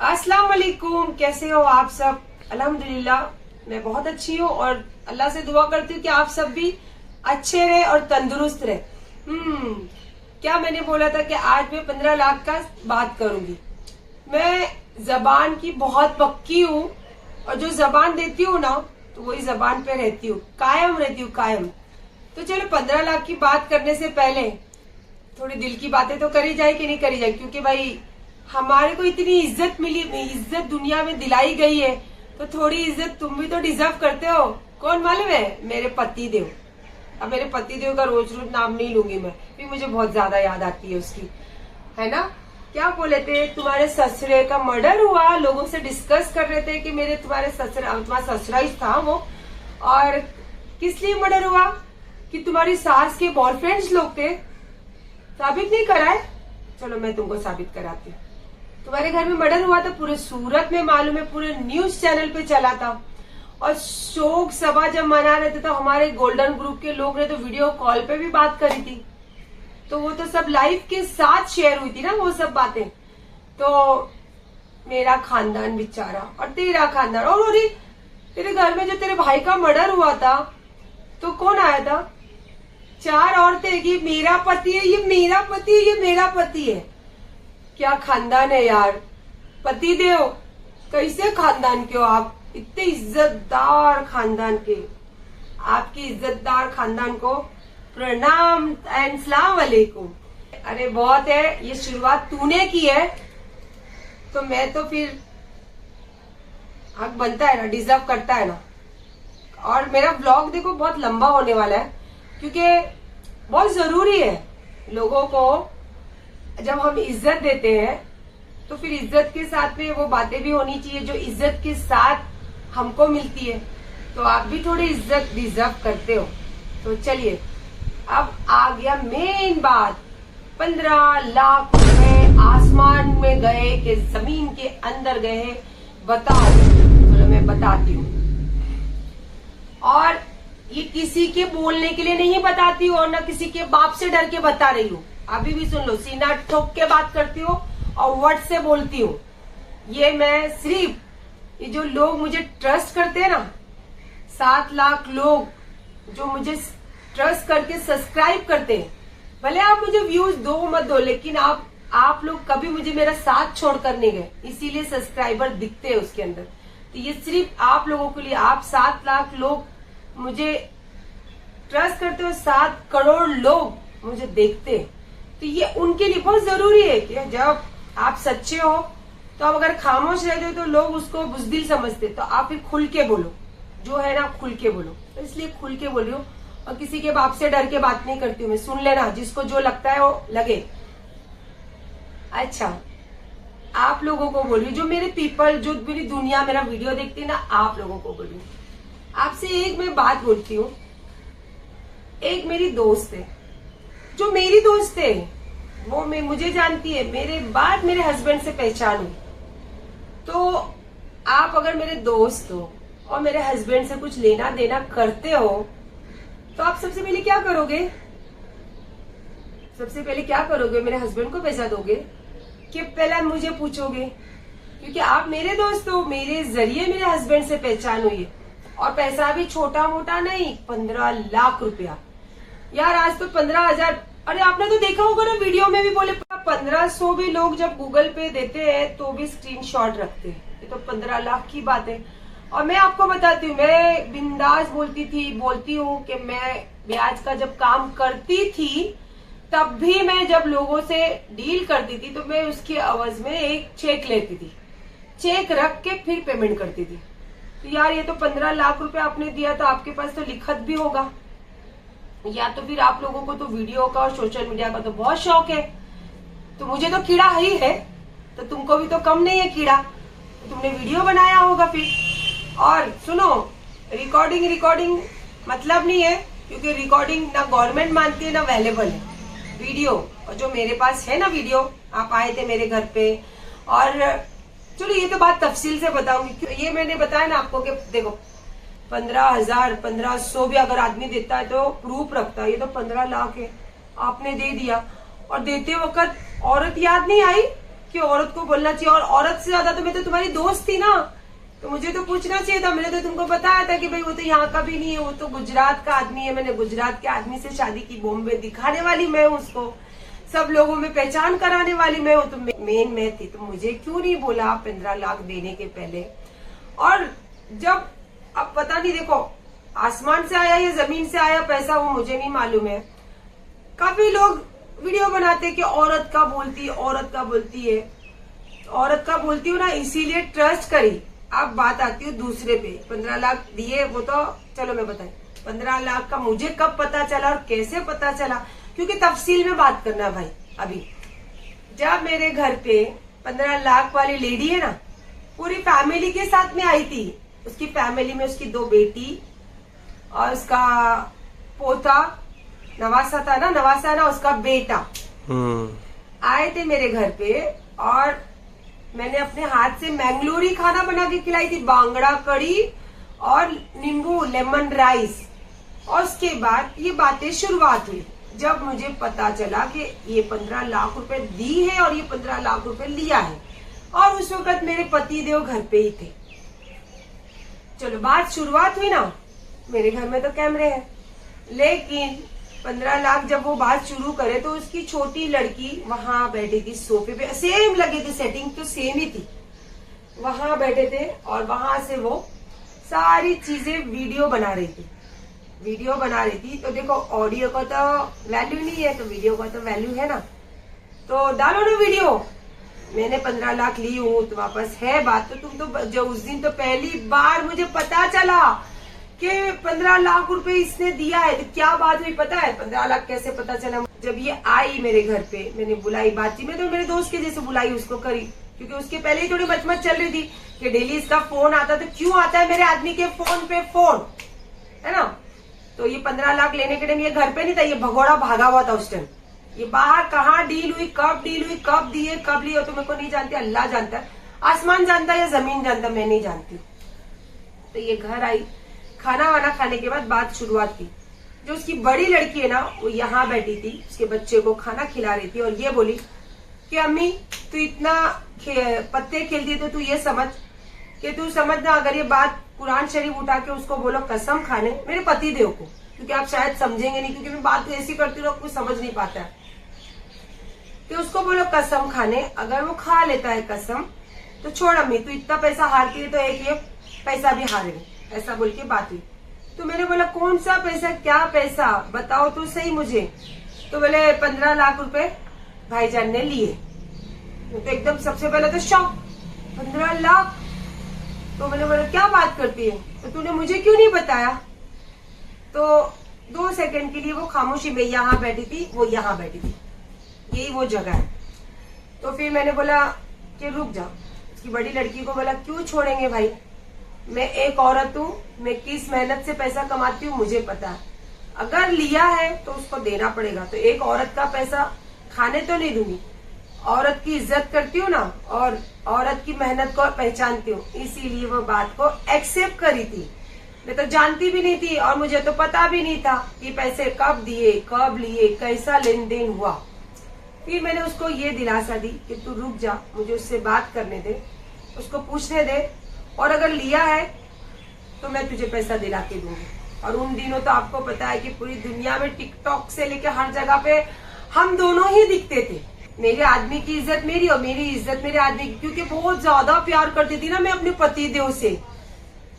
अस्सलाम वालेकुम, कैसे हो आप सब। अल्हम्दुलिल्लाह मैं बहुत अच्छी हूँ और अल्लाह से दुआ करती हूँ कि आप सब भी अच्छे रहे और तंदुरुस्त रहे। क्या मैंने बोला था कि आज मैं 15 लाख का बात करूंगी। मैं जबान की बहुत पक्की हूँ और जो जबान देती हूँ ना तो वही जबान पे रहती हूँ, कायम रहती हूँ, कायम। तो चलो 15 लाख की बात करने से पहले थोड़ी दिल की बातें तो करी जाए कि नहीं करी जाए, क्योंकि भाई हमारे को इतनी इज्जत मिली, इज्जत दुनिया में दिलाई गई है, तो थोड़ी इज्जत तुम भी तो डिजर्व करते हो। कौन मालूम है? मेरे पति देव। अब मेरे पति देव का रोज रोज नाम नहीं लूंगी मैं, भी मुझे बहुत ज्यादा याद आती है उसकी, है ना। क्या बोले थे, तुम्हारे ससुरे का मर्डर हुआ, लोगों से डिस्कस कर रहे थे कि मेरे तुम्हारा ससुरा ही था वो। और किस लिए मर्डर हुआ? कि तुम्हारी सास के बॉयफ्रेंड्स लोग थे। साबित नहीं कराए? चलो मैं तुमको साबित कराती हूँ। तुम्हारे घर में मर्डर हुआ था, पूरे सूरत में मालूम है, पूरे न्यूज चैनल पे चला था। और शोक सभा जब मना रहे थे तो हमारे गोल्डन ग्रुप के लोग ने तो वीडियो कॉल पे भी बात करी थी, तो वो तो सब लाइव के साथ शेयर हुई थी ना वो सब बातें। तो मेरा खानदान बेचारा और तेरा खानदान, और अरे तेरे घर में जो तेरे भाई का मर्डर हुआ था तो कौन आया था? 4 औरतें, ये मेरा पति है, ये मेरा पति है, ये मेरा पति है। क्या खानदान है यार। पति देव, कैसे खानदान के हो आप, इतने इज्जतदार खानदान के। आपकी इज्जतदार खानदान को प्रणाम एंड सलाम वालेकुम। अरे बहुत है, ये शुरुआत तूने की है तो मैं तो फिर हक बनता है ना, डिजर्व करता है ना। और मेरा ब्लॉग देखो बहुत लंबा होने वाला है, क्योंकि बहुत जरूरी है लोगों को जब हम इज्जत देते हैं तो फिर इज्जत के साथ में वो बातें भी होनी चाहिए जो इज्जत के साथ हमको मिलती है। तो आप भी थोड़ी इज्जत डिजर्व करते हो। तो चलिए अब आ गया मेन बात। 15 लाख रुपए आसमान में गए कि जमीन के अंदर गए, बताओ। चलो मैं बताती हूँ, और ये किसी के बोलने के लिए नहीं बताती हूँ और ना किसी के बाप से डर के बता रही हूँ। अभी भी सुन लो, सीना ठोक के बात करती हूँ और वर्ड से बोलती हूँ। ये मैं सिर्फ ये जो लोग मुझे ट्रस्ट करते हैं ना, 7 लाख लोग जो मुझे ट्रस्ट करके सब्सक्राइब करते हैं, भले आप मुझे व्यूज दो मत दो, लेकिन आप लोग कभी मुझे मेरा साथ छोड़कर नहीं गए, इसीलिए सब्सक्राइबर दिखते हैं उसके अंदर। तो ये सिर्फ आप लोगों के लिए, आप 7 लाख लोग मुझे ट्रस्ट करते हो, 7 करोड़ लोग मुझे देखते हैं। तो ये उनके लिए बहुत जरूरी है कि जब आप सच्चे हो तो आप अगर खामोश रहते हो तो लोग उसको बुज़दिल समझते, तो आप फिर खुल के बोलो, जो है ना खुल के बोलो। तो इसलिए खुल के बोल रही हूँ और किसी के बाप से डर के बात नहीं करती हूँ मैं। सुन लेना, जिसको जो लगता है वो लगे। अच्छा, आप लोगों को बोल रही हूँ, जो मेरे पीपल, जो मेरी दुनिया मेरा वीडियो देखती है ना, आप लोगों को बोल रही हूँ। आपसे एक मैं बात बोलती हूँ। एक मेरी दोस्त है, जो मेरी दोस्त है वो मुझे जानती है, मेरे बाद मेरे हस्बैंड से पहचान हुई। तो आप अगर मेरे दोस्त हो और मेरे हस्बैंड से कुछ लेना देना करते हो तो आप सबसे पहले क्या करोगे? सबसे पहले क्या करोगे? मेरे हस्बैंड को पैसा दोगे कि पहले मुझे पूछोगे? क्योंकि आप मेरे दोस्त हो, मेरे जरिए मेरे हस्बैंड से पहचान हुई है। और पैसा भी छोटा मोटा नहीं, 15 लाख रुपया यार। आज तो 15,000, अरे आपने तो देखा होगा ना वीडियो में भी बोले 1500 भी लोग जब गूगल पे देते हैं तो भी स्क्रीनशॉट रखते हैं। ये तो 15 लाख की बात है। और मैं आपको बताती हूँ, मैं बिंदास बोलती हूँ कि मैं ब्याज का जब काम करती थी तब भी मैं जब लोगों से डील करती थी तो मैं उसके अवज में एक चेक लेती थी, चेक रख के फिर पेमेंट करती थी। तो यार ये तो 15 लाख रुपए आपने दिया तो आपके पास तो लिखत भी होगा, या तो फिर आप लोगों को तो वीडियो का और सोशल मीडिया का तो बहुत शौक है। तो मुझे तो कीड़ा ही है, तो तुमको भी तो कम नहीं है कीड़ा, तो तुमने वीडियो बनाया होगा फिर। और सुनो, रिकॉर्डिंग मतलब नहीं है, क्योंकि रिकॉर्डिंग ना गवर्नमेंट मानती है ना अवेलेबल है वीडियो। और जो मेरे पास है ना वीडियो, आप आए थे मेरे घर पे, और चलो ये तो बात तफसील से बताऊंगी। ये मैंने बताया ना आपको कि देखो 15,000 1500 भी अगर आदमी देता है तो प्रूफ रखता है। ये तो 15 लाख है, आपने दे दिया। और देते वक्त औरत याद नहीं आई कि औरत को बोलना चाहिए, और औरत से ज्यादा तो मैं तो तुम्हारी दोस्त थी ना, तो मुझे तो पूछना चाहिए था। मैंने तो तुमको बताया था कि भाई वो तो यहाँ का भी नहीं है, वो तो गुजरात का आदमी है। मैंने गुजरात के आदमी से शादी की, बॉम्बे दिखाने वाली मैं हूँ उसको, सब लोगों में पहचान कराने वाली मैं हूँ, तो मेन मैं थी। तो मुझे क्यों नहीं बोला 15 लाख देने के पहले? और जब अब पता नहीं, देखो आसमान से आया या जमीन से आया पैसा वो मुझे नहीं मालूम है। काफी लोग वीडियो बनाते कि औरत का बोलती है, औरत का बोलती है, औरत का बोलती हूँ ना, इसीलिए ट्रस्ट करी। अब बात आती है दूसरे पे। 15 लाख दिए वो तो चलो मैं बताई, 15 लाख का मुझे कब पता चला और कैसे पता चला, क्योंकि तफसील में बात करना है भाई। अभी जब मेरे घर पे 15 लाख वाली लेडी है ना, पूरी फैमिली के साथ में आई थी। उसकी फैमिली में उसकी 2 बेटी और उसका पोता नवासा था ना, नवासा है ना उसका बेटा, आए थे मेरे घर पे। और मैंने अपने हाथ से मैंगलोरी खाना बना के खिलाई थी, बांगड़ा कड़ी और नींबू लेमन राइस। और उसके बाद ये बातें शुरुआत हुई जब मुझे पता चला कि ये 15 लाख रुपए दी है और ये 15 लाख रुपए लिया है। और उस वक्त मेरे पति देव घर पे ही थे। चलो बात शुरुआत हुई ना, मेरे घर में तो कैमरे हैं, लेकिन 15 लाख जब वो बात शुरू करे तो उसकी छोटी लड़की वहां बैठी थी सोफे पे, सेम लगी थी, सेटिंग तो सेम ही थी, वहां बैठे थे। और वहां से वो सारी चीजें वीडियो बना रही थी, वीडियो बना रही थी। तो देखो ऑडियो का तो वैल्यू नहीं है, तो वीडियो का तो वैल्यू है ना, तो डालो ना वीडियो। मैंने 15 लाख ली हूँ तो वापस है बात। तो तुम तो जो उस दिन तो पहली बार मुझे पता चला कि 15 लाख रुपए इसने दिया है, तो क्या बात हुई पता है? 15 लाख कैसे पता चला? जब ये आई मेरे घर पे, मैंने बुलाई, बातचीत में तो मेरे दोस्त के जैसे बुलाई उसको करी, क्योंकि उसके पहले ही थोड़ी मचमच चल रही थी कि डेली इसका फोन आता, तो क्यों आता है मेरे आदमी के फोन पे फोन, है ना। तो ये 15 लाख लेने के टाइम ये घर पे नहीं था, ये भगोड़ा भागा हुआ था उस टाइम। ये बाहर कहाँ डील हुई, कब दिए, कब लिए, तो मेरे को नहीं जानती, अल्लाह जानता है, आसमान जानता है या जमीन जानता है, मैं नहीं जानती। तो ये घर आई, खाना वाना खाने के बाद बात शुरुआत की। जो उसकी बड़ी लड़की है ना, वो यहाँ बैठी थी, उसके बच्चे को खाना खिला रही थी, और ये बोली कि अम्मी तू इतना पत्ते खेलती है तो तू ये समझ कि तू समझना, अगर ये बात कुरान शरीफ उठा के उसको बोलो कसम खाने, मेरे पति देव को, क्योंकि आप शायद समझेंगे नहीं, क्योंकि मैं बात तो ऐसी करती हूँ कुछ समझ नहीं पाता है, कि उसको बोलो कसम खाने, अगर वो खा लेता है कसम तो छोड़ अम्मी, तू इतना पैसा हारती है तो एक ये पैसा भी हारेगी, ऐसा बोल के बात हुई। तो मैंने बोला कौन सा पैसा, क्या पैसा बताओ तो सही मुझे। तो बोले 15 लाख रुपए भाईजान ने लिए। तो एकदम सबसे पहले तो शॉक, 15 लाख। तो मैंने बोला क्या बात करती है, तो तूने मुझे क्यों नहीं बताया? तो 2 सेकंड के लिए वो खामोशी में, यहाँ बैठी थी, वो यहाँ बैठी थी, यही वो जगह है। तो फिर मैंने बोला कि रुक जाओ। उसकी बड़ी लड़की को बोला क्यों छोड़ेंगे भाई, मैं एक औरत हूँ, मैं किस मेहनत से पैसा कमाती हूँ मुझे पता है, अगर लिया है तो उसको देना पड़ेगा। तो एक औरत का पैसा खाने तो नहीं दूंगी, औरत की इज्जत करती हूँ ना, और औरत की मेहनत को पहचानती हूँ, इसीलिए वो बात को एक्सेप्ट करी थी। मैं तो जानती भी नहीं थी, और मुझे तो पता भी नहीं था कि पैसे कब दिए, कब लिए, कैसा लेन देन हुआ। फिर मैंने उसको ये दिलासा दी कि तू रुक जा, मुझे उससे बात करने दे, उसको पूछने दे, और अगर लिया है तो मैं तुझे पैसा दिला के दूंगी। और उन दिनों तो आपको पता है कि पूरी दुनिया में टिकटॉक से लेकर हर जगह पे हम दोनों ही दिखते थे। मेरे आदमी की इज्जत मेरी और मेरी इज्जत मेरे आदमी की, क्योंकि बहुत ज्यादा प्यार करती थी ना मैं अपने पति देव से।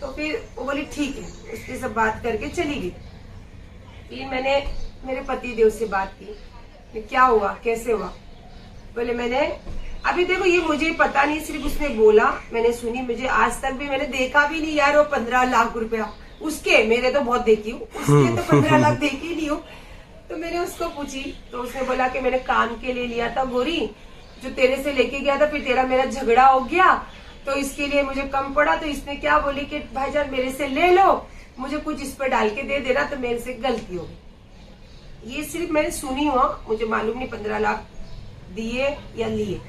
तो फिर वो बोली ठीक है, उसके सब बात करके चली गई। फिर मैंने मेरे पति देव से बात की, क्या हुआ, कैसे हुआ? बोले मैंने अभी देखो ये मुझे पता नहीं, सिर्फ उसने बोला, मैंने सुनी, मुझे आज तक भी मैंने देखा भी नहीं यार वो 15 लाख रुपया उसके, मेरे तो बहुत देखी हूँ, उसके तो 15 लाख देखी ही नहीं हूँ। तो मैंने उसको पूछी, तो उसने बोला कि मैंने काम के लिए लिया था गोरी, जो तेरे से लेके गया था, फिर तेरा मेरा झगड़ा हो गया तो इसके लिए मुझे कम पड़ा। तो इसने क्या बोली कि भाईजान मेरे से ले लो, मुझे कुछ इस पर डाल के दे देना, तो मेरे से गलती हो गई। ये सिर्फ मैंने सुनी हुआ, मुझे मालूम नहीं 15 लाख दिए या लिए।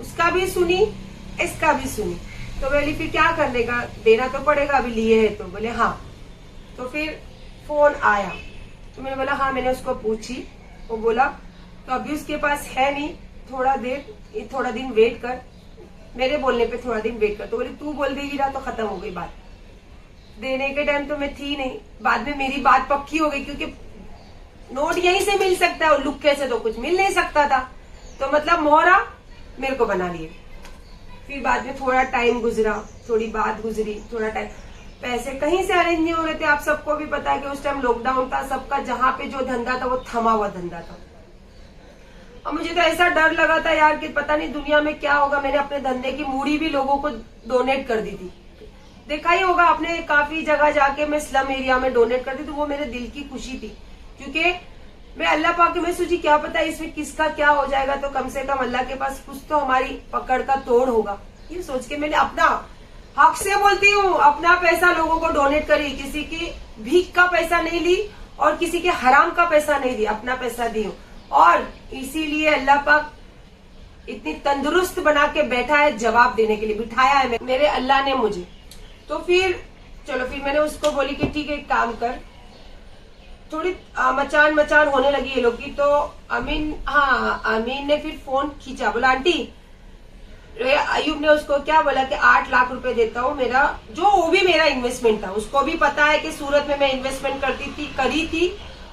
उसका भी सुनी, इसका भी सुनी। तो बोली फिर क्या करने का, देना तो पड़ेगा, अभी लिए है तो। बोले हाँ। तो फिर फोन आया, तो मैंने बोला हाँ, मैंने उसको पूछी, वो बोला तो अभी उसके पास है नहीं, थोड़ा दिन वेट कर, मेरे बोलने पे थोड़ा दिन वेट कर। तो बोली तू बोल देगी ना तो खत्म हो गई बात। देने के टाइम तो मैं थी नहीं, बाद में मेरी बात पक्की हो गई, क्योंकि नोट यहीं से मिल सकता है और लुक्के से तो कुछ मिल नहीं सकता था, तो मतलब मोहरा मेरे को बना लिए। फिर बाद में थोड़ा टाइम गुजरा, थोड़ी बात गुजरी, थोड़ा टाइम, पैसे कहीं से अरेंज नहीं हो रहे थे। आप सबको भी पता है कि उस टाइम लॉकडाउन था, सबका जहां पे जो धंधा था वो थमा हुआ धंधा था। और मुझे तो ऐसा डर लगा था यार कि पता नहीं दुनिया में क्या होगा। मैंने अपने धंधे की मूड़ी भी लोगों को डोनेट कर दी थी, देखा ही होगा आपने, काफी जगह जाके मैं स्लम एरिया में डोनेट करती थी। वो मेरे दिल की खुशी थी, क्योंकि मैं अल्लाह पाक में सोची क्या पता इसमें किसका क्या हो जाएगा, तो कम से कम अल्लाह के पास कुछ तो हमारी पकड़ का तोड़ होगा। ये सोच के मैंने अपना हक से बोलती हूँ, अपना पैसा लोगों को डोनेट करी, किसी की भीख का पैसा नहीं ली और किसी के हराम का पैसा नहीं दी, अपना पैसा दी हूँ। और इसीलिए अल्लाह पाक इतनी तंदुरुस्त बना के बैठा है, जवाब देने के लिए बिठाया है मेरे अल्लाह ने मुझे। तो फिर चलो, फिर मैंने उसको बोली कि ठीक है एक काम कर, थोड़ी मचान होने लगी ये लोग की। तो अमीन ने फिर फोन खींचा, बोला आंटी, अयूब ने उसको क्या बोला कि 8 लाख रुपए देता हूँ, मेरा जो वो भी मेरा इन्वेस्टमेंट था। उसको भी पता है कि सूरत में मैं इन्वेस्टमेंट करी थी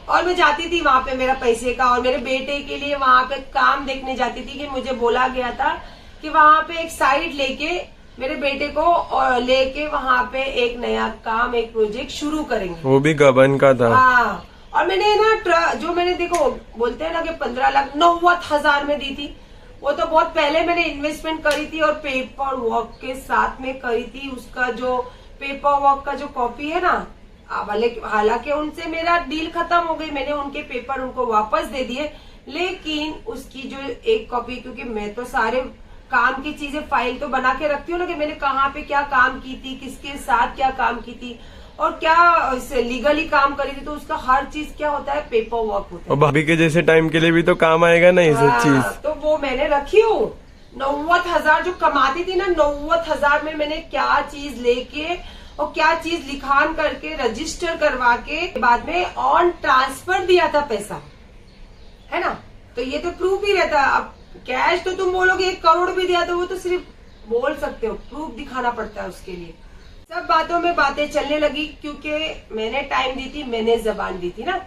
और मैं जाती थी वहां पे मेरा पैसे का, और मेरे बेटे के लिए वहां पे काम देखने जाती थी कि मुझे बोला गया था कि वहां पे एक साइट लेके मेरे बेटे को लेके वहां पे एक नया काम, एक प्रोजेक्ट शुरू करेंगे। वो भी गबन का था। हाँ, और मैंने ना जो मैंने देखो बोलते हैं ना कि 15,90,000 में दी थी, वो तो बहुत पहले मैंने इन्वेस्टमेंट करी थी और पेपर वर्क के साथ में करी थी। उसका जो पेपर वर्क का जो कॉपी है ना, हालांकि उनसे मेरा डील खत्म हो गई, मैंने उनके पेपर उनको वापस दे दिए, लेकिन उसकी जो एक कॉपी, क्योंकि मैं तो सारे काम की चीजें फाइल तो बना के रखती हूँ ना, कि मैंने कहाँ पे क्या काम की थी, किसके साथ क्या काम की थी और क्या लीगली काम करी थी, तो उसका हर चीज क्या होता है, पेपर वर्क होता है। और भाभी के जैसे टाइम के लिए भी तो काम आएगा ना ये सब चीज। तो वो मैंने रखी हूँ। 90,000 जो कमाती थी ना, 90,000 में मैंने क्या चीज लेके और क्या चीज लिखान करके रजिस्टर करवा के बाद में ऑन ट्रांसफर दिया था पैसा, है ना। तो ये तो प्रूफ ही रहता। अब कैश तो तुम बोलोगे 1 करोड़ भी दिया, तो वो तो सिर्फ बोल सकते हो, प्रूफ दिखाना पड़ता है उसके लिए। सब बातों में बातें चलने लगी, क्योंकि मैंने टाइम दी थी, मैंने जबान दी थी ना,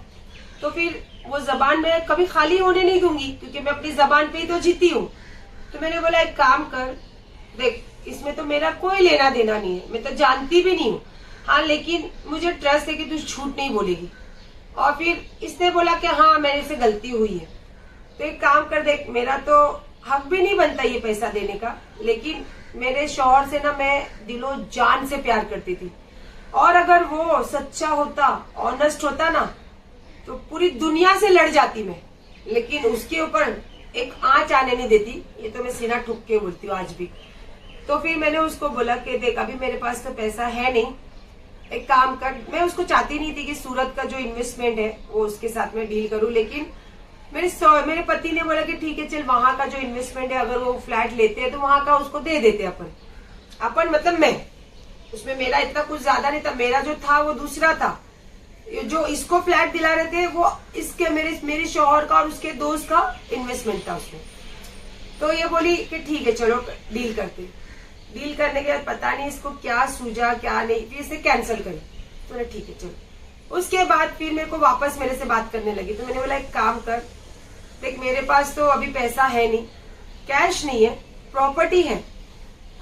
तो फिर वो जबान मैं कभी खाली होने नहीं दूंगी, क्योंकि मैं अपनी जबान पे ही तो जीती हूँ। तो मैंने बोला एक काम कर, देख इसमें तो मेरा कोई लेना देना नहीं है, मैं तो जानती भी नहीं हूँ, हाँ लेकिन मुझे ट्रस्ट है कि तू झूठ नहीं बोलेगी। और फिर इसने बोला कि हाँ मेरे से गलती हुई है, तो एक काम कर, देख मेरा तो हक भी नहीं बनता ये पैसा देने का, लेकिन मेरे शौहर से ना मैं दिलो जान से प्यार करती थी, और अगर वो सच्चा होता, ऑनेस्ट होता ना, तो पूरी दुनिया से लड़ जाती मैं, लेकिन उसके ऊपर एक आंच आने नहीं देती। ये तो मैं सीना ठुक के बोलती हूँ आज भी। तो फिर मैंने उसको बोला कि देख अभी मेरे पास तो पैसा है नहीं, एक काम कर, मैं उसको चाहती नहीं थी कि सूरत का जो इन्वेस्टमेंट है वो उसके साथ में डील करूं, लेकिन मेरे पति ने बोला कि ठीक है चल, वहां का जो इन्वेस्टमेंट है अगर वो फ्लैट लेते हैं तो वहां का उसको दे देते अपन मतलब मैं, उसमें मेरा इतना कुछ ज्यादा नहीं था, मेरा जो था वो दूसरा था। जो इसको फ्लैट दिला रहे थे वो इसके मेरे शौहर का और उसके दोस्त का इन्वेस्टमेंट था उसमें। तो ये बोली कि ठीक है चलो डील करते। डील करने के बाद पता नहीं इसको क्या सूझा क्या नहीं, फिर इसे कैंसिल करी। तो ठीक है चलो। उसके बाद फिर मेरे को वापस मेरे से बात करने लगी, तो मैंने बोला एक काम कर, देख मेरे पास तो अभी पैसा है नहीं, कैश नहीं है, प्रॉपर्टी है।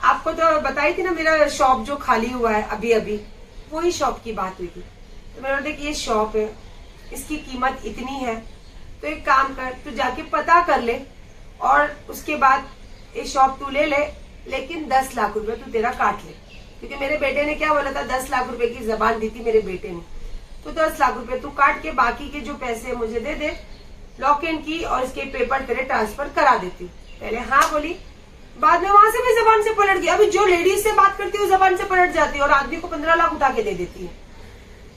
आपको तो बताई थी ना मेरा शॉप जो खाली हुआ है अभी अभी, वही शॉप की बात हुई थी। तो मैंने बोला देख ये शॉप है, इसकी कीमत इतनी है, तो एक काम कर तू जाके पता कर ले और उसके बाद ये शॉप तू ले ले, लेकिन 10 लाख रुपए तू तेरा काट ले, क्योंकि मेरे बेटे ने क्या बोला था, 10 लाख रुपए की जबान दी थी मेरे बेटे ने। तो 10 लाख रुपए तू काट के बाकी के जो पैसे मुझे दे दे, लॉक इन की और इसके पेपर तेरे ट्रांसफर करा देती। पहले हाँ बोली, बाद में वहां से भी जबान से पलट गया। अभी जो लेडीज से बात करती है वो जबान से पलट जाती है और आदमी को 15 लाख उठा के दे देती है।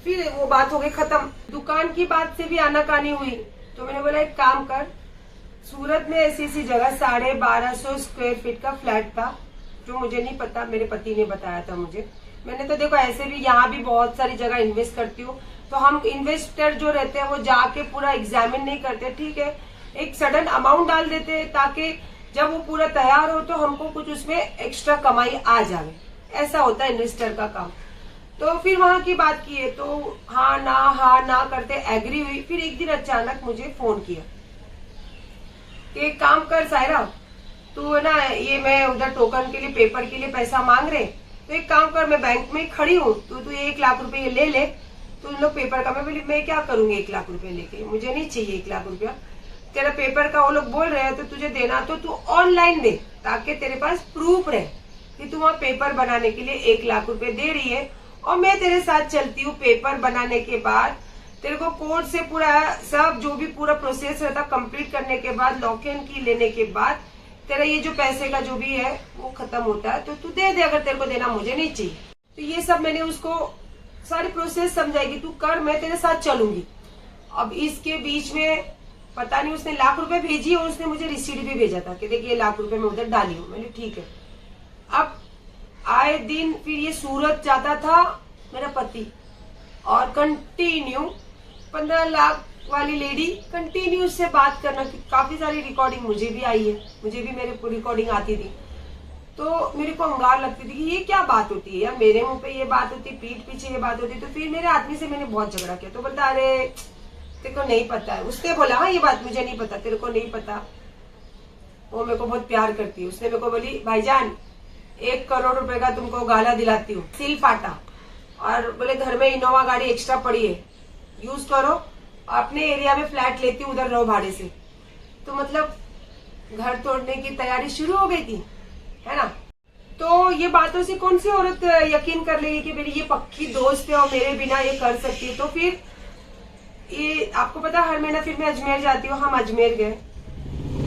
फिर वो बात हो गई खत्म। दुकान की बात से भी आनाकानी हुई। तो मैंने बोला एक काम कर, सूरत में ऐसी जगह 1250 स्क्वायर फीट का फ्लैट था, जो मुझे नहीं पता, मेरे पति ने बताया था मुझे। मैंने तो देखो ऐसे भी यहाँ भी बहुत सारी जगह इन्वेस्ट करती हूँ, तो हम इन्वेस्टर जो रहते हैं वो जाके पूरा एग्जामिन नहीं करते, ठीक है एक सडन अमाउंट डाल देते ताकि जब वो पूरा तैयार हो तो हमको कुछ उसमें एक्स्ट्रा कमाई आ जाए। ऐसा होता है इन्वेस्टर का काम। तो फिर वहां की बात की है तो हाँ ना करते एग्री हुई। फिर एक दिन अचानक मुझे फोन किया कि एक काम कर सायरा, तू है ना, ये मैं उधर टोकन के लिए पेपर के लिए पैसा मांग रहे, तो एक काम कर, मैं बैंक में खड़ी हूँ, तू 1 लाख रुपए ये ले ले, तो उन लोग पेपर का। मैं बोली मैं क्या करूंगी 1 लाख रुपए लेके, मुझे नहीं चाहिए 1 लाख रुपया, तेरा पेपर का वो लोग बोल रहे हैं तो तुझे देना तो तू ऑनलाइन दे, ताकि तेरे पास प्रूफ रहे कि तू वहाँ पेपर बनाने के लिए 1 लाख रुपए दे रही है और मैं तेरे साथ चलती हूँ। पेपर बनाने के बाद तेरे को कोर्ट से पूरा सब जो भी पूरा प्रोसेस रहता कंप्लीट करने के बाद, लॉक इन की लेने के बाद तेरा ये जो पैसे का जो भी है वो खत्म होता है, तो तू दे दे, अगर तेरे को देना, मुझे नहीं चाहिए। तो ये सब मैंने उसको सारी प्रोसेस समझाएगी, तू कर, मैं तेरे साथ चलूंगी। अब इसके बीच में पता नहीं उसने लाख रुपए भेजी और उसने मुझे रिसीट भी भेजा था कि देखिए 1 लाख रुपए मैं उधर डाली हूँ। मैंने ठीक है। अब आए दिन फिर ये सूरत जाता था मेरा पति और कंटिन्यू 15 लाख वाली लेडी कंटिन्यू से बात करना। काफी सारी रिकॉर्डिंग मुझे भी आई है, मुझे भी मेरे को रिकॉर्डिंग आती थी, तो मेरे को अंगार लगती थी कि ये क्या बात होती है यार, मेरे मुंह पे ये बात होती, पीठ पीछे ये बात होती। तो फिर मेरे आदमी से मैंने बहुत झगड़ा किया, तो बोलता अरे तेरे को नहीं पता है। उसने बोला हाँ ये बात मुझे नहीं पता, तेरे को नहीं पता। वो मेरे को बहुत प्यार करती है। उसने मेरे को बोली भाईजान 1 करोड़ रुपए का तुमको गाला दिलाती हूँ, सिल फाटा, और बोले घर में इनोवा गाड़ी एक्स्ट्रा पड़ी है, यूज करो, अपने एरिया में फ्लैट लेती हूँ, उधर रहो भाड़े से। तो मतलब घर तोड़ने की तैयारी शुरू हो गई थी, है ना। तो ये बातों से कौन सी औरत यकीन कर लेगी कि मेरी ये पक्की दोस्त है और मेरे बिना ये कर सकती है। तो फिर ये आपको पता हर महीना फिर मैं अजमेर जाती हूँ। हम अजमेर गए,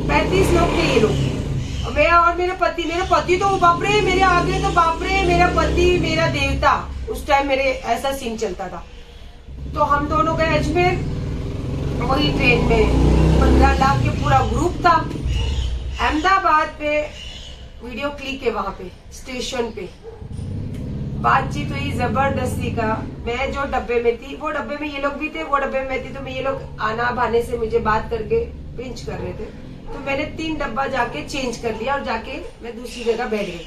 35 लोग थे ये लोग, मैं और मेरा पति तो बापरे मेरे आगे, तो बापरे मेरा पति मेरा देवता। उस टाइम मेरे ऐसा सीन चलता था। तो हम दोनों गए अजमेर, वही ट्रेन में 15 लाख के पूरा ग्रुप था। अहमदाबाद पे वीडियो क्लिक है, वहां पे स्टेशन पे बातचीत हुई जबरदस्ती का। मैं जो डब्बे में थी वो डब्बे में ये लोग भी थे, वो डब्बे में थी, तो मैं ये लोग आना भाने से मुझे बात करके पिंच कर रहे थे, तो मैंने 3 डब्बा जाके चेंज कर लिया और जाके मैं दूसरी जगह बैठ गई।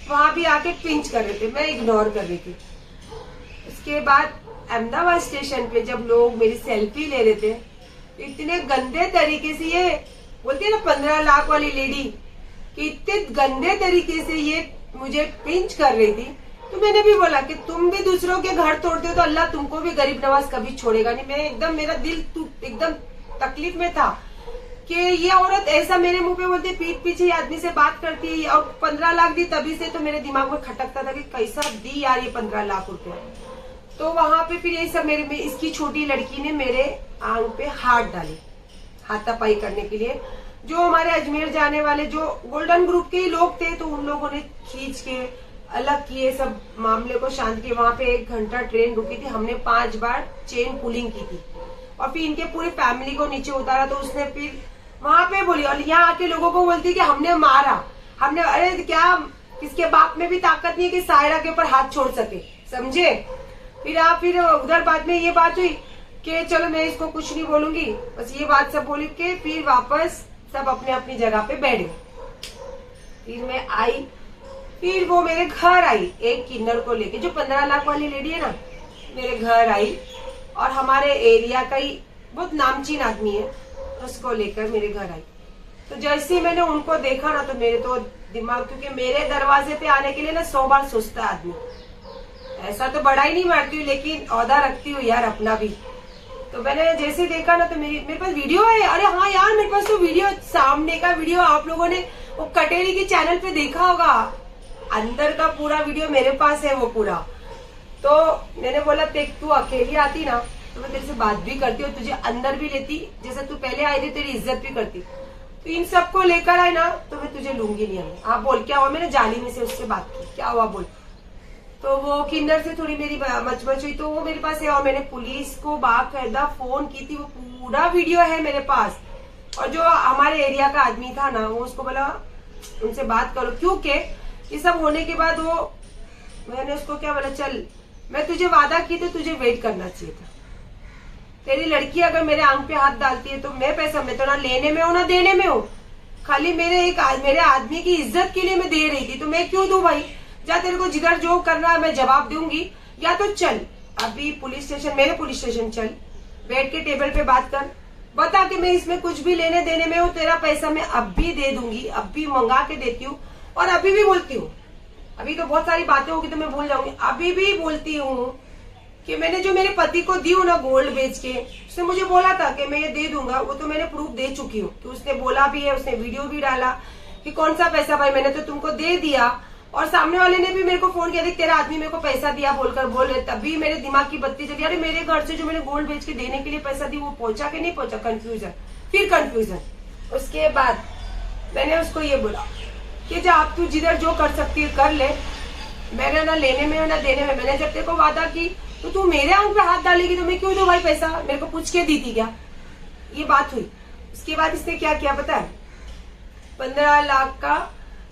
वहां भी आके पिंच कर रहे थे, मैं इग्नोर कर रही थी। उसके बाद अहमदाबाद स्टेशन पे जब लोग मेरी सेल्फी ले रहे थे, इतने गंदे तरीके से, ये बोलती है ना 15 लाख वाली लेडी, कि इतने गंदे तरीके से ये मुझे पिंच कर रही थी। तो मैंने भी बोला कि तुम भी दूसरों के घर तोड़ते हो तो अल्लाह तुमको भी गरीब नवाज कभी छोड़ेगा नहीं। मैं एकदम, मेरा दिल एकदम तकलीफ में था कि ये औरत ऐसा मेरे मुंह पे बोलती, पीठ पीछे आदमी से बात करती है और 15 लाख दी। तभी से तो मेरे दिमाग में खटकता था कि कैसा दी यार ये 15 लाख रुपए। तो वहां पे फिर यही सब मेरे में इसकी छोटी लड़की ने मेरे आंग पे हाथ डाले, हाथापाई करने के लिए। जो हमारे अजमेर जाने वाले जो गोल्डन ग्रुप के ही लोग थे, तो उन लोगों ने खींच के अलग किए, सब मामले को शांत किए। वहां पे 1 घंटा ट्रेन रुकी थी, हमने 5 बार चेन पुलिंग की थी और फिर इनके पूरी फैमिली को नीचे उतारा। तो उसने फिर वहां पे बोली और यहाँ आके लोगों को बोलती कि हमने मारा, हमने, अरे क्या किसके बाप में भी ताकत नहीं है कि सायरा के ऊपर हाथ छोड़ सके, समझे। फिर उधर बाद में ये बात हुई कि चलो मैं इसको कुछ नहीं बोलूंगी, बस ये बात सब बोली के फिर वापस सब अपने अपनी जगह पे बैठ गए। फिर मैं आई, फिर वो मेरे घर आई एक किन्नर को लेके, जो 15 लाख वाली लेडी है ना, मेरे घर आई और हमारे एरिया का ही बहुत नामचीन आदमी है, उसको लेकर मेरे घर आई। तो जैसे ही मैंने उनको देखा ना, तो मेरे तो दिमाग, क्योंकि मेरे दरवाजे पे आने के लिए ना 100 बार सोचता आदमी। ऐसा तो बड़ा ही नहीं मारती हूँ, लेकिन औदा रखती हूँ यार अपना भी। तो मैंने जैसे देखा ना, तो मेरे पास वीडियो है। अरे हाँ यार, मेरे पास तो वीडियो, सामने का वीडियो आप लोगों ने वो कटेरी की चैनल पे देखा होगा, अंदर का पूरा वीडियो मेरे पास है वो पूरा। तो मैंने बोला देख, तू अकेली आती ना तो मैं तेरे से बात भी करती और तुझे अंदर भी लेती, जैसे तू पहले आई थी, तेरी इज्जत भी करती। तो इन सबको लेकर आए ना, तो मैं तुझे लूंगी नहीं अंदर। हाँ बोल, क्या हुआ। मैंने जाली में से उससे बात की, क्या हुआ बोल। तो वो किन्नर से थोड़ी मेरी मचमच हुई, तो वो मेरे पास है और मैंने पुलिस को बाकायदा फोन की थी, वो पूरा वीडियो है मेरे पास। और जो हमारे एरिया का आदमी था ना, वो उसको बोला उनसे बात करो, क्योंकि ये सब होने के बाद वो, मैंने उसको क्या बोला, चल मैं तुझे वादा की तो तुझे वेट करना चाहिए था, तेरी लड़की अगर मेरे आंख पे हाथ डालती है तो मैं पैसा, मैं तो ना लेने में हूँ ना देने में हूँ, खाली मेरे आदमी की इज्जत के लिए मैं दे रही थी, तो मैं क्यों दूं भाई? जा, तेरे को जिधर जो करना है मैं जवाब दूंगी, या तो चल अभी पुलिस स्टेशन, मेरे पुलिस स्टेशन चल, बैठ के टेबल पे बात कर, बता कि मैं इसमें कुछ भी लेने देने में हूँ, तेरा पैसा मैं अब भी दे दूंगी, अब भी मंगा के देती हूँ, और अभी भी बोलती हूँ, अभी तो बहुत सारी बातें होगी तो मैं भूल जाऊंगी, अभी भी बोलती हूँ कि मैंने जो मेरे पति को दी हूँ ना गोल्ड बेच के, उसने मुझे बोला था कि मैं ये दे दूंगा, वो तो मैंने प्रूफ दे चुकी हूँ, तो उसने बोला भी है, उसने वीडियो भी डाला कि कौन सा पैसा भाई, मैंने तो तुमको दे दिया, और सामने वाले ने भी मेरे को फोन किया, देख तेरा आदमी मेरे को पैसा दिया बोलकर बोल रहे, तभी मेरे दिमाग की बत्ती जली, अरे मेरे घर से जो मैंने गोल्ड बेच के देने के लिए पैसा दी वो पहुंचा के नहीं पहुंचा, कंफ्यूजन, फिर कंफ्यूजन। उसके बाद मैंने उसको ये बोला कि जा आप तू जिधर जो कर सकती है कर ले, मैंने ना लेने में ना देने में, मैंने जब तेरे को वादा की तो तू मेरे आंख पे हाथ डालेगी तो मैं क्यों दूं भाई पैसा, मेरे को पूछ के दी थी क्या? ये बात हुई। उसके बाद इसने क्या किया पता है, 15 लाख का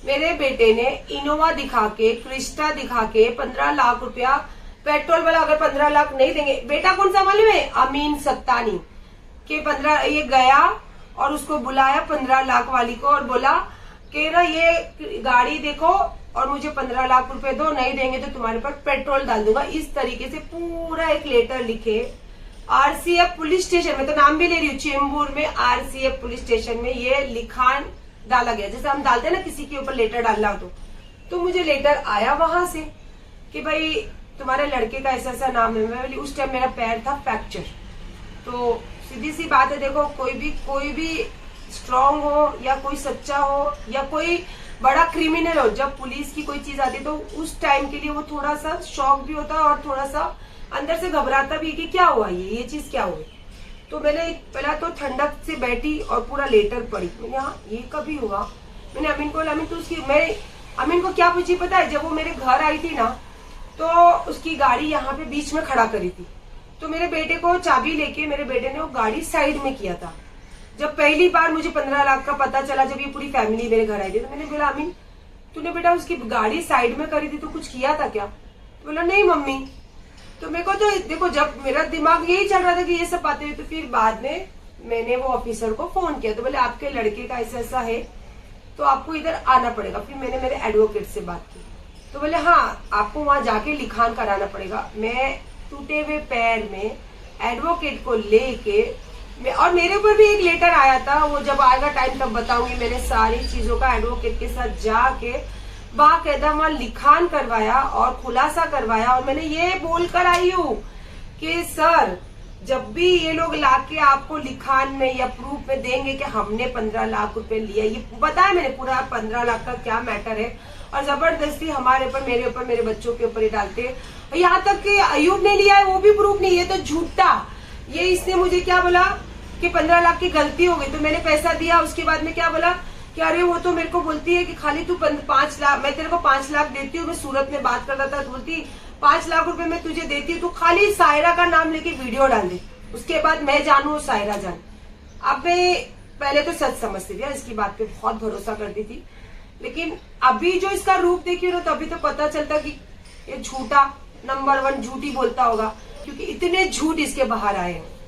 मेरे बेटे ने इनोवा दिखा के, क्रिस्टा दिखा के 15 लाख रुपया पेट्रोल वाला, अगर 15 लाख नहीं देंगे, बेटा कौन सा मालूम है, अमीन सत्तानी के 15, ये गया और उसको बुलाया 15 लाख वाली को और बोला कि ना ये गाड़ी देखो और मुझे 15 लाख रुपए दो, नहीं देंगे तो तुम्हारे पर पेट्रोल डाल दूंगा, इस तरीके से पूरा एक लेटर लिखे आरसीएफ पुलिस स्टेशन में, तो नाम भी ले रही हूँ, चेंबूर में आरसीएफ पुलिस स्टेशन में ये लिखान डाला गया, जैसे हम डालते हैं ना किसी के ऊपर लेटर डालना हो तो मुझे लेटर आया वहां से कि भाई तुम्हारे लड़के का ऐसा ऐसा नाम है। मैं बोली, उस टाइम मेरा पैर था फ्रैक्चर, तो सीधी सी बात है, देखो कोई भी स्ट्रांग हो या कोई सच्चा हो या कोई बड़ा क्रिमिनल हो, जब पुलिस की कोई चीज आती है तो उस टाइम के लिए वो थोड़ा सा शॉक भी होता है और थोड़ा सा अंदर से घबराता भी कि क्या हुआ, ये चीज क्या हुई। तो मैंने पहला तो ठंडक से बैठी और पूरा लेटर पढ़ी, मैंने हाँ ये कभी हुआ। मैंने अमीन को, अमीन तो उसकी, मैं अमीन को क्या पूछी पता है, जब वो मेरे घर आई थी ना तो उसकी गाड़ी यहाँ पे बीच में खड़ा करी थी, तो मेरे बेटे को चाबी लेके मेरे बेटे ने वो गाड़ी साइड में किया था। जब पहली बार मुझे 15 लाख का पता चला, जब ये पूरी फैमिली मेरे घर आई थी, तो मैंने बोला अमीन तूने बेटा उसकी गाड़ी साइड में करी थी तो कुछ किया था क्या? तो बोला नहीं मम्मी। तो मेरे को तो देखो, जब मेरा दिमाग यही चल रहा था कि ये सब बातें, तो फिर बाद में मैंने वो ऑफिसर को फोन किया, तो बोले आपके लड़के का ऐसा ऐसा है तो आपको इधर आना पड़ेगा। फिर मैंने मेरे एडवोकेट से बात की, तो बोले हाँ आपको वहां जाके लिखान कराना पड़ेगा। मैं टूटे हुए पैर में एडवोकेट को लेके, और मेरे ऊपर भी एक लेटर आया था, वो जब आएगा टाइम तब बताऊंगी। मैंने सारी चीजों का एडवोकेट के साथ जाके बाकायदा वहां लिखान करवाया और खुलासा करवाया, और मैंने ये बोलकर आई हूँ कि सर जब भी ये लोग लाके आपको लिखान में या प्रूफ में देंगे कि हमने 15 लाख रुपए लिया, ये बताया मैंने पूरा 15 लाख का क्या मैटर है, और जबरदस्ती हमारे ऊपर, मेरे बच्चों के ऊपर ही डालते हैं। यहाँ तक कि अयूब ने लिया है वो भी प्रूफ नहीं, ये तो झूठा। ये इसने मुझे क्या बोला कि 15 लाख की गलती हो गई, तो मैंने पैसा दिया। उसके बाद में क्या बोला कि अरे वो तो मेरे को बोलती है कि खाली तू 5 लाख, मैं तेरे को 5 लाख देती हूँ, मैं सूरत में बात कर रहा था, तो बोलती 5 लाख रुपए मैं तुझे देती हूँ, तो खाली सायरा का नाम लेके वीडियो डाल दे, उसके बाद मैं जानू सायरा जान। अब मैं पहले तो सच समझती थी, इसकी बात पे बहुत भरोसा करती थी, लेकिन अभी जो इसका रूप देखी ना तो अभी तो पता चलता कि ये झूठा, नंबर 1 झूठी बोलता होगा, क्योंकि इतने झूठ इसके बाहर आए हैं।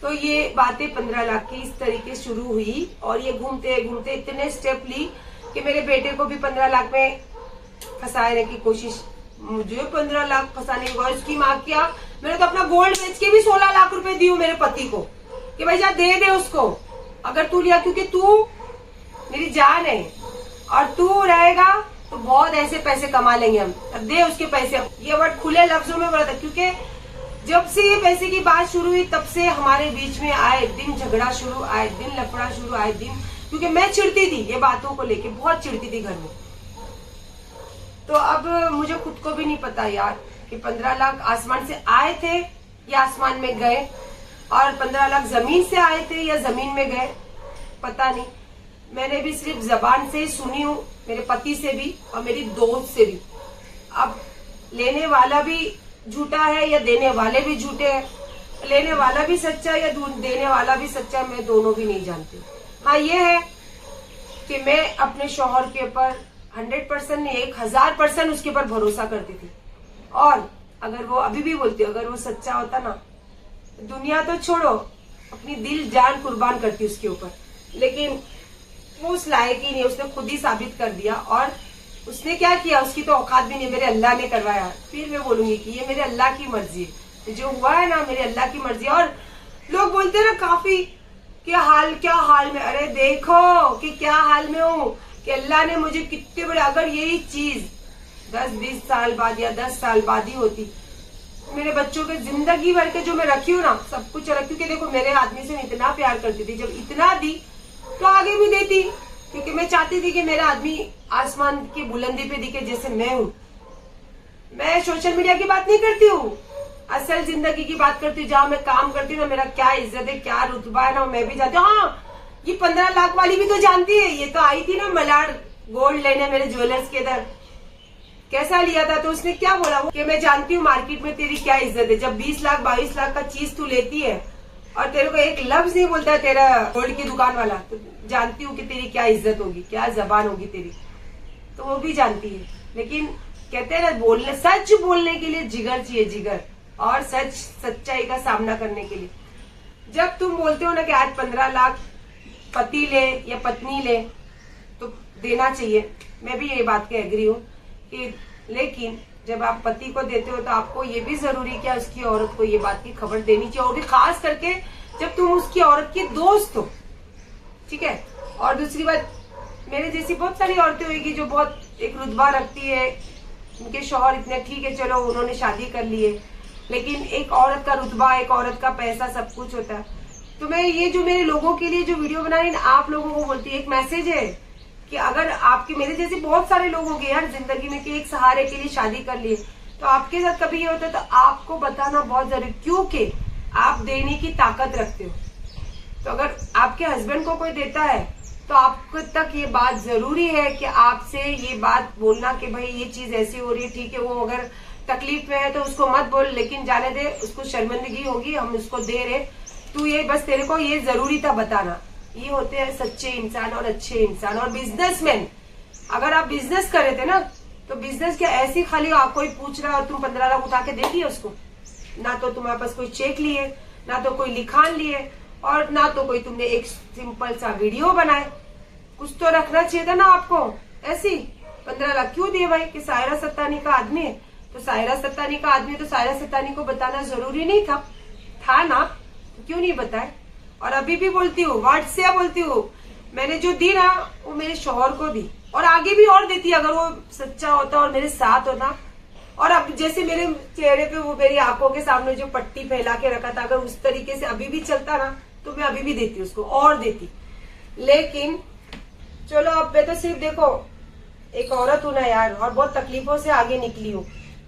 तो ये बातें 15 लाख की इस तरीके शुरू हुई, और ये घूमते घूमते इतने स्टेप ली कि मेरे बेटे को भी 15 लाख में फंसाने की कोशिश, मुझे 15 लाख फंसाने की कोशिश की माँ किया। मैंने तो अपना गोल्ड बेच के भी 16 लाख रुपए दी मेरे पति को कि भाई जा दे दे उसको अगर तू लिया, क्योंकि तू मेरी जान है और तू रहेगा तो बहुत ऐसे पैसे कमा लेंगे हम, अब दे उसके पैसे। ये वर्ड खुले लफ्जों में बोला था, क्योंकि जब से ये पैसे की बात शुरू हुई तब से हमारे बीच में आए दिन झगड़ा शुरू, आए दिन लफड़ा शुरू, आए दिन, क्योंकि मैं चिढ़ती थी ये बातों को लेके, बहुत चिढ़ती थी घर में। तो अब मुझे खुद को भी नहीं पता यार कि 15 लाख आसमान से आए थे या आसमान में गए, और 15 लाख जमीन से आए थे या जमीन में गए, पता नहीं। मैंने भी सिर्फ जबान से ही सुनी हूँ, मेरे पति से भी और मेरी दोस्त से भी। अब लेने वाला भी झूठा है या देने वाले भी झूठे हैं, लेने वाला भी सच्चा है या देने वाला भी सच्चा, मैं दोनों भी नहीं जानती। हाँ ये है कि मैं अपने शौहर के ऊपर 100% नहीं 1000% उसके ऊपर भरोसा करती थी, और अगर वो अभी भी बोलती, अगर वो सच्चा होता ना दुनिया तो छोड़ो, अपनी दिल जान कुर्बान करती उसके ऊपर, लेकिन वो उस लायक ही नहीं, उसने खुद ही साबित कर दिया। और उसने क्या किया, उसकी तो औकात भी नहीं, मेरे अल्लाह ने करवाया। फिर मैं बोलूंगी कि ये मेरे अल्लाह की मर्जी है, जो हुआ है ना मेरे अल्लाह की मर्जी। और लोग बोलते हैं ना काफी क्या हाल में, अरे देखो कि क्या हाल में हूँ, कि अल्लाह ने मुझे कितने बड़े, अगर यही चीज 10-20 साल बाद या 10 साल बाद ही होती, मेरे बच्चों के जिंदगी भर के जो मैं रखी हूँ ना, सब कुछ रखी, क्योंकि देखो मेरे आदमी से मैं इतना प्यार करती थी, जब इतना दी तो आगे भी देती, क्योंकि मैं चाहती थी कि मेरा आदमी आसमान की बुलंदी पे दिखे जैसे मैं हूँ। मैं सोशल मीडिया की बात नहीं करती हूँ, असल जिंदगी की बात करती हूँ, जहाँ मैं काम करती हूँ ना, मेरा क्या इज्जत है, क्या रुतबा है ना, मैं भी जाती हूँ। हाँ, ये 15 लाख वाली भी तो जानती है, ये तो आई थी ना मलाड गोल्ड लेने मेरे ज्वेलर्स के इधर, कैसा लिया था, तो उसने क्या बोला कि मैं जानती हूँ मार्केट में तेरी क्या इज्जत है, जब 20 लाख 22 लाख का चीज तू लेती है और तेरे को एक लफ्ज नहीं बोलता है तेरा गोल्ड की दुकान वाला, तो जानती हूँ कि तेरी क्या इज्जत होगी, क्या जबान होगी तेरी, तो वो भी जानती है। लेकिन कहते हैं ना, बोलने, सच बोलने के लिए जिगर चाहिए, जिगर, और सच्चाई का सामना करने के लिए। जब तुम बोलते हो ना कि आज 15 लाख पति ले या पत्नी ले तो देना चाहिए, मैं भी ये बात के एग्री हूँ कि, लेकिन जब आप पति को देते हो तो आपको ये भी जरूरी क्या उसकी औरत को ये बात की खबर देनी चाहिए, और भी खास करके जब तुम उसकी औरत की दोस्त हो, ठीक है। और दूसरी बात, मेरे जैसी बहुत सारी औरतें होगी जो बहुत एक रुतबा रखती है, उनके शौहर इतने, ठीक है चलो उन्होंने शादी कर ली है, लेकिन एक औरत का रुतबा, एक औरत का पैसा, सब कुछ होता है। तो मैं ये जो मेरे लोगों के लिए जो वीडियो बना रही, आप लोगों को बोलती है, एक मैसेज है कि अगर आपके, मेरे जैसे बहुत सारे लोग हो गए यार जिंदगी में कि एक सहारे के लिए शादी कर लिए, तो आपके साथ कभी ये होता है तो आपको बताना बहुत जरूरी, क्योंकि आप देने की ताकत रखते हो। तो अगर आपके हस्बैंड को कोई देता है तो आपको तक ये बात जरूरी है कि आपसे ये बात बोलना कि भाई ये चीज ऐसी हो रही है, ठीक है, वो अगर तकलीफ में है तो उसको मत बोल, लेकिन जाने दे, उसको शर्मिंदगी होगी, हम उसको दे रहे, तू ये बस, तेरे को ये जरूरी था बताना। ये होते हैं सच्चे इंसान और अच्छे इंसान और बिजनेसमैन। अगर आप बिजनेस कर रहे थे ना, तो बिजनेस क्या ऐसी खाली आपको ही पूछ रहा है और तुम 15 लाख उठा के दे दिए उसको, ना तो तुम्हारे पास कोई चेक लिए, ना तो कोई लिखान लिए, और ना तो कोई तुमने एक सिंपल सा वीडियो बनाए। कुछ तो रखना चाहिए था ना आपको, ऐसी 15 लाख क्यों दिए भाई, कि सायरा सत्तानी का आदमी है, तो सायरा सत्तानी का आदमी है तो सायरा सत्तानी को बताना जरूरी नहीं था ना, तो क्यों नहीं बताए। और अभी भी बोलती हूँ, व्हाट्सएप बोलती हूँ, मैंने जो दी ना वो मेरे शौहर को दी, और आगे भी और देती अगर वो सच्चा होता और मेरे साथ होता। और अब जैसे मेरे चेहरे पे वो मेरी आंखों के सामने जो पट्टी फैला के रखा था, अगर उस तरीके से अभी भी चलता ना, तो मैं अभी भी देती उसको और देती। लेकिन चलो, अब मैं तो सिर्फ देखो एक औरत हूं ना यार, और बहुत तकलीफों से आगे निकली हूँ,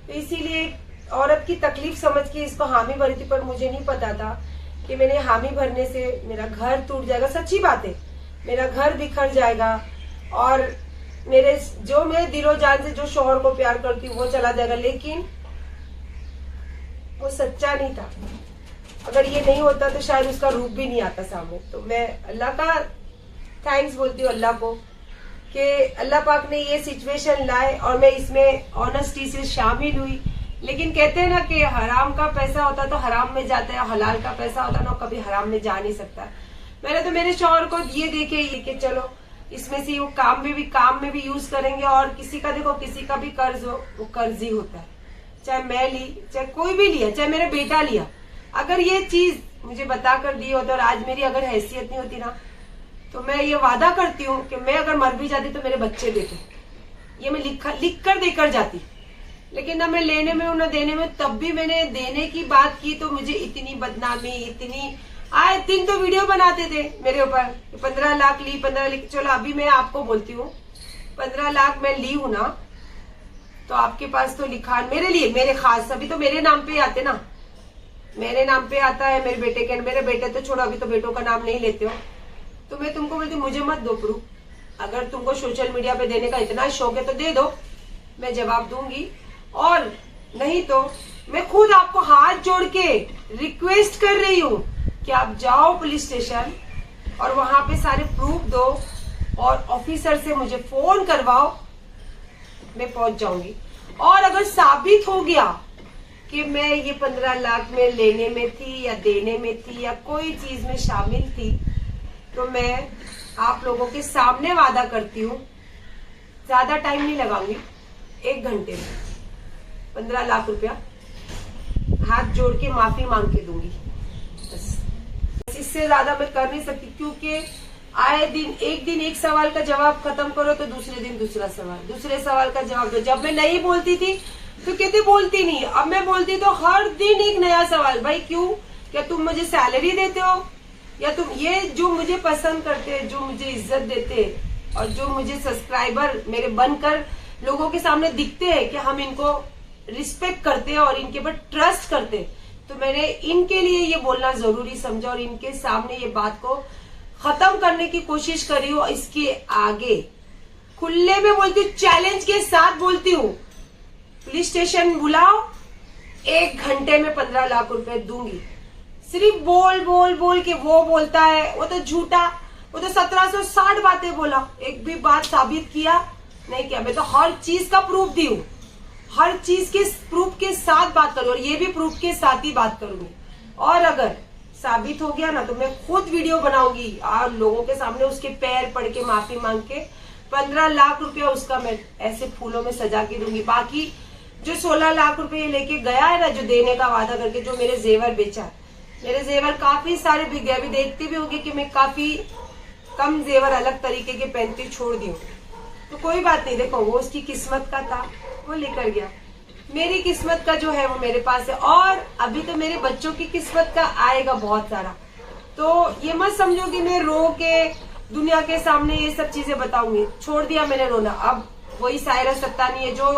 तो इसीलिए औरत की तकलीफ समझ के इसको हामी भरी थी। पर मुझे नहीं पता था कि मैंने हामी भरने से मेरा घर टूट जाएगा। सच्ची बात है, मेरा घर बिखर जाएगा, और मेरे जो मैं दिलो जान से जो शौहर को प्यार करती हूँ वो चला जाएगा। लेकिन वो सच्चा नहीं था, अगर ये नहीं होता तो शायद उसका रूप भी नहीं आता सामने। तो मैं अल्लाह का थैंक्स बोलती हूँ, अल्लाह को, कि अल्लाह पाक ने ये सिचुएशन लाए और मैं इसमें ऑनेस्टी से शामिल हुई। लेकिन कहते हैं ना कि हराम का पैसा होता तो हराम में जाता है, हलाल का पैसा होता ना कभी हराम में जा नहीं सकता। मैंने तो मेरे शौहर को ये देखे कि चलो इसमें से वो काम में भी यूज करेंगे, और किसी का देखो, किसी का भी कर्ज हो, वो कर्ज ही होता है, चाहे मैं ली, चाहे कोई भी लिया, चाहे मेरे बेटा लिया। अगर ये चीज मुझे बता कर दी होती और आज मेरी अगर हैसियत नहीं होती ना, तो मैं ये वादा करती हूँ कि मैं अगर मर भी जाती तो मेरे बच्चे देते, ये मैं लिख कर देकर जाती। लेकिन ना मैं लेने में हूँ ना देने में, तब भी मैंने देने की बात की तो मुझे इतनी बदनामी, इतनी, आए दिन तो वीडियो बनाते थे मेरे ऊपर, 15 लाख ली, 15 लाख। चलो अभी मैं आपको बोलती हूँ, 15 लाख मैं ली हूँ ना, तो आपके पास तो लिखा मेरे लिए, मेरे खास, अभी तो मेरे नाम पे आते ना, मेरे नाम पे आता है, मेरे बेटे के, मेरे बेटे तो छोड़ो, अभी तो बेटों का नाम नहीं लेते हो। तो मैं तुमको बोलती हूँ, मुझे मत दो प्रूफ। अगर तुमको सोशल मीडिया पे देने का इतना शौक है तो दे दो, मैं जवाब दूंगी, और नहीं तो मैं खुद आपको हाथ जोड़ के रिक्वेस्ट कर रही हूँ कि आप जाओ पुलिस स्टेशन और वहां पे सारे प्रूफ दो, और ऑफिसर से मुझे फोन करवाओ, मैं पहुंच जाऊंगी। और अगर साबित हो गया कि मैं ये 15 लाख में लेने में थी या देने में थी या कोई चीज में शामिल थी, तो मैं आप लोगों के सामने वादा करती हूँ, ज्यादा टाइम नहीं लगाऊंगी, 1 घंटे में 15 लाख रुपया हाथ जोड़ के माफी मांग के दूंगी। बस इससे ज्यादा मैं कर नहीं सकती, क्योंकि आए दिन एक सवाल का जवाब खत्म करो तो दूसरे दिन दूसरा सवाल, दूसरे सवाल का जवाब दो। जब मैं नहीं बोलती थी तो कहती बोलती नहीं, अब मैं बोलती तो हर दिन एक नया सवाल। भाई क्यों? क्या तुम मुझे सैलरी देते हो, या तुम ये जो मुझे पसंद करते, जो मुझे इज्जत देते और जो मुझे सब्सक्राइबर मेरे बनकर लोगों के सामने दिखते हैं कि हम इनको रिस्पेक्ट करते हैं और इनके ऊपर ट्रस्ट करते हैं, तो मैंने इनके लिए ये बोलना जरूरी समझा और इनके सामने ये बात को खत्म करने की कोशिश करी हूँ। इसके आगे खुले में बोलती हूँ, चैलेंज के साथ बोलती हूँ, पुलिस स्टेशन बुलाओ, 1 घंटे में 15 लाख रुपए दूंगी। सिर्फ बोल बोल बोल के वो बोलता है, वो तो झूठा, वो तो 1760 बातें बोला, एक भी बात साबित किया नहीं किया। मैं तो हर चीज का प्रूफ दी हूँ, हर चीज के प्रूफ के साथ बात करूँ और ये भी प्रूफ के साथ ही बात करूंगी। और अगर साबित हो गया ना तो मैं खुद वीडियो बनाऊंगी और लोगों के सामने उसके पैर पड़ के माफी मांग के 15 लाख रुपया उसका मैं ऐसे फूलों में सजा के दूंगी। बाकी जो 16 लाख रुपए लेके गया है ना, जो देने का वादा करके, जो मेरे जेवर बेचा, मेरे जेवर काफी सारे बिक गए। अभी देखते भी होंगे कि मैं काफी कम जेवर अलग तरीके के पहनती छोड़ दी हूँ, तो कोई बात नहीं। देखो वो उसकी किस्मत का था, वो लेकर गया। मेरी किस्मत का जो है वो मेरे पास है, और अभी तो मेरे बच्चों की किस्मत का आएगा बहुत सारा। तो ये मत समझो कि मैं रो के दुनिया के सामने ये सब चीजें बताऊंगी। छोड़ दिया मैंने रोना। अब वही सायरा सत्तानी है जो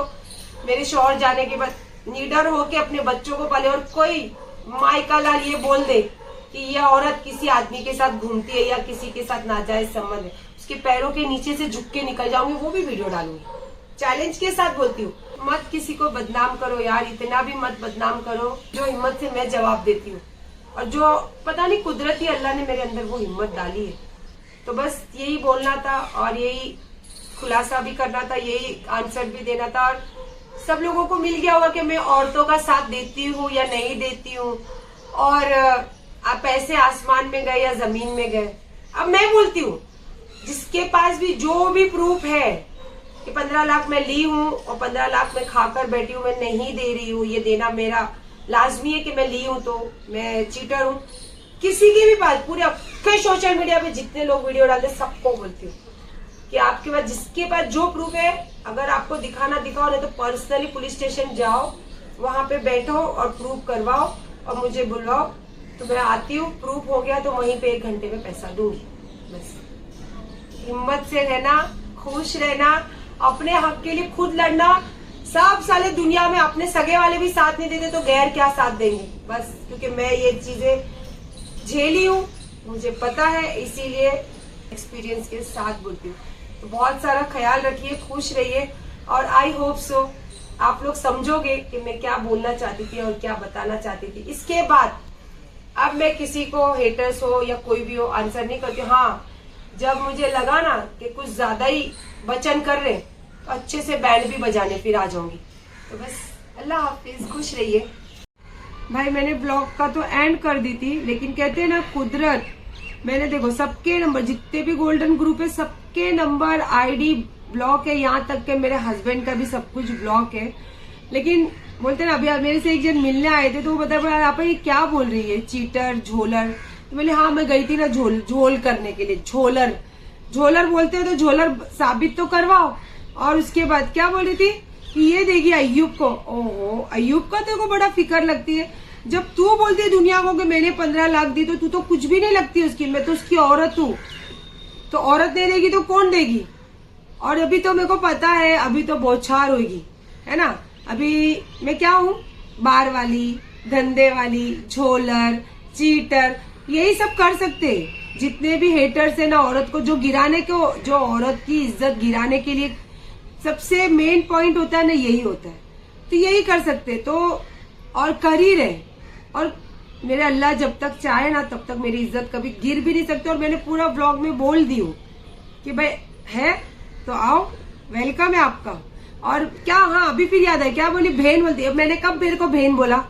मेरे शौहर जाने के बाद निडर होके अपने बच्चों को पाले, और कोई मायका लाल ये बोल दे कि यह औरत किसी आदमी के साथ घूमती है या किसी के साथ नाजायज संबंध है, उसके पैरों के नीचे से झुक के निकल जाऊंगी, वो भी वीडियो डालूंगी। चैलेंज के साथ बोलती हूँ, मत किसी को बदनाम करो यार, इतना भी मत बदनाम करो। जो हिम्मत से मैं जवाब देती हूँ, और जो पता नहीं कुदरती अल्लाह ने मेरे अंदर वो हिम्मत डाली है। तो बस यही बोलना था और यही खुलासा भी करना था, यही आंसर भी देना था। और सब लोगों को मिल गया होगा कि मैं औरतों का साथ देती हूँ या नहीं देती हूँ, और आप पैसे आसमान में गए या जमीन में गए। अब मैं बोलती हूँ, जिसके पास भी जो भी प्रूफ है कि 15 लाख मैं ली हूँ और 15 लाख मैं खाकर बैठी हूँ, मैं नहीं दे रही हूँ, ये देना मेरा लाजमी है कि मैं ली हूँ तो मैं चीटर हूँ, किसी की भी बात, पूरे सोशल मीडिया पे जितने लोग वीडियो डालते सबको बोलती हूँ कि आपके पास जिसके पास जो प्रूफ है, अगर आपको दिखाना दिखाओ, नहीं तो पर्सनली पुलिस स्टेशन जाओ, वहां पे बैठो और प्रूफ करवाओ और मुझे बुलवाओ, तो मैं आती हूँ। प्रूफ हो गया तो वहीं पे 1 घंटे में पैसा दूंगी। बस हिम्मत से रहना, खुश रहना, अपने हक के लिए खुद लड़ना। सब साले दुनिया में अपने सगे वाले भी साथ नहीं देते तो गैर क्या साथ देंगे। बस क्योंकि मैं ये चीजें झेली हूँ, मुझे पता है, इसीलिए एक्सपीरियंस के साथ बोलती हूँ। तो बहुत सारा ख्याल रखिए, खुश रहिए, और आई होप सो आप लोग समझोगे कि मैं क्या बोलना चाहती थी और क्या बताना चाहती थी। इसके बाद अब मैं किसी को हेटर्स हो या कोई भी हो आंसर नहीं करती। हाँ, जब मुझे लगा ना कि कुछ ज्यादा ही वचन कर रहे तो अच्छे से बैंड भी बजाने फिर आ जाऊंगी। तो बस अल्लाह हाफिज, खुश रहिए। भाई मैंने ब्लॉग का तो एंड कर दी थी, लेकिन कहते हैं ना कुदरत, मैंने देखो सबके नंबर, जितने भी गोल्डन ग्रुप है सबके नंबर, आईडी ब्लॉक है, यहाँ तक के मेरे हस्बैंड का भी सब कुछ ब्लॉक है। लेकिन बोलते ना, अभी मेरे से एक जन मिलने आए थे तो वो बता रहा आप ये क्या बोल रही है, चीटर झोलर। तो मैंने हाँ, मैं गई थी ना झोल करने के लिए। झोलर बोलते हो तो झोलर साबित तो करवाओ। और उसके बाद क्या बोल रही थी कि ये देगी अय्यूब को। ओहो, अय्यूब का तेरे को बड़ा फिक्र लगती है। जब तू बोलती है दुनिया को कि मैंने 15 लाख दी, तो तू तो कुछ भी नहीं लगती उसकी। मैं तो उसकी औरत हूँ, तो औरत नहीं देगी तो कौन देगी। और अभी तो मेरे को पता है, अभी तो बौछार होगी, है ना। अभी मैं क्या हूँ, बार वाली, धंधे वाली, झोलर, चीटर, यही सब कर सकते हैं। जितने भी हेटर्स है ना, औरत को जो गिराने को, जो औरत की इज्जत गिराने के लिए सबसे मेन पॉइंट होता है ना, यही होता है। तो यही कर सकते तो, और कर ही रहे। और मेरे अल्लाह जब तक चाहे ना तब तक मेरी इज्जत कभी गिर भी नहीं सकती। और मैंने पूरा ब्लॉग में बोल दी हूँ कि भाई है तो आओ, वेलकम है आपका। और क्या, हाँ अभी फिर याद है क्या बोली, बहन बोलती है। मैंने कब मेरे को बहन बोला?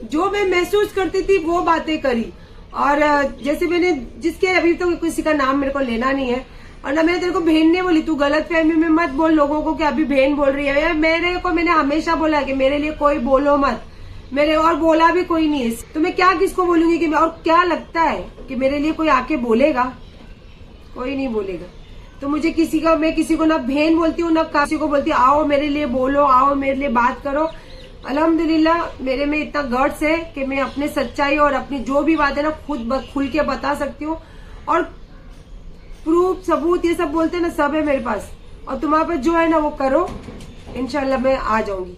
जो मैं महसूस करती थी वो बातें करी। और जैसे मैंने जिसके अभी तो किसी का नाम मेरे को लेना नहीं है, और ना मैंने तेरे को बहन ने बोली, तू गलत फहमी में मत बोल लोगों को कि अभी बहन बोल रही है। मेरे को मैंने हमेशा बोला कि मेरे लिए कोई बोलो मत, मेरे और बोला भी कोई नहीं है, तो मैं क्या किसको बोलूंगी कि और क्या लगता है कि मेरे लिए कोई आके बोलेगा? कोई नहीं बोलेगा। तो मुझे मैं किसी को ना बहन बोलती हूँ ना किसी को बोलती आओ मेरे लिए बोलो, आओ मेरे लिए बात करो। अल्हम्दुलिल्लाह मेरे में इतना गट्स है कि मैं अपने सच्चाई और अपनी जो भी बात है ना खुद खुल के बता सकती हूँ। और प्रूफ सबूत ये सब बोलते हैं ना, सब है मेरे पास। और तुम्हारे पास जो है ना वो करो, इंशाल्लाह मैं आ जाऊंगी।